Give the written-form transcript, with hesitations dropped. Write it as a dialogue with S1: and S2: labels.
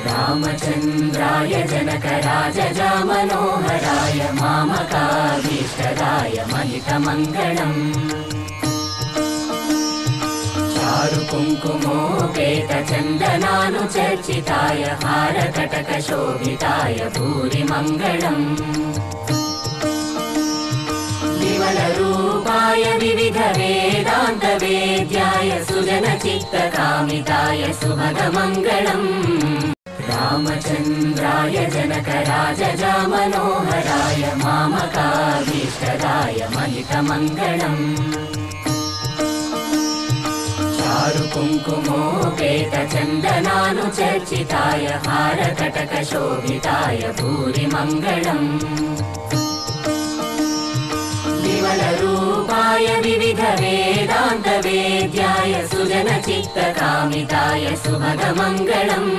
S1: रामचन्द्राय जनकराजजामनोहराय मामकाभीष्टदाय महितमङ्गलम् चारुकुङ्कुमोपेतचन्दनानुचर्चिताय हारकटकशोभिताय भूरिमङ्गलम् विमलरूपाय विविधवेदान्तवेद्याय सुजनचित्तकामिताय सुभगमङ्गलम् रामचन्द्राय जनकराजजामनोहराय मामकाभीष्टदाय महितमङ्गलम् चारुकुङ्कुमोपेतचन्दनानुचर्चिताय हारकटकशोभिताय भूरिमङ्गलम् विमलरूपाय विविधवेदान्तवेद्याय सुजनचित्तकामिताय सुभगमङ्गलम्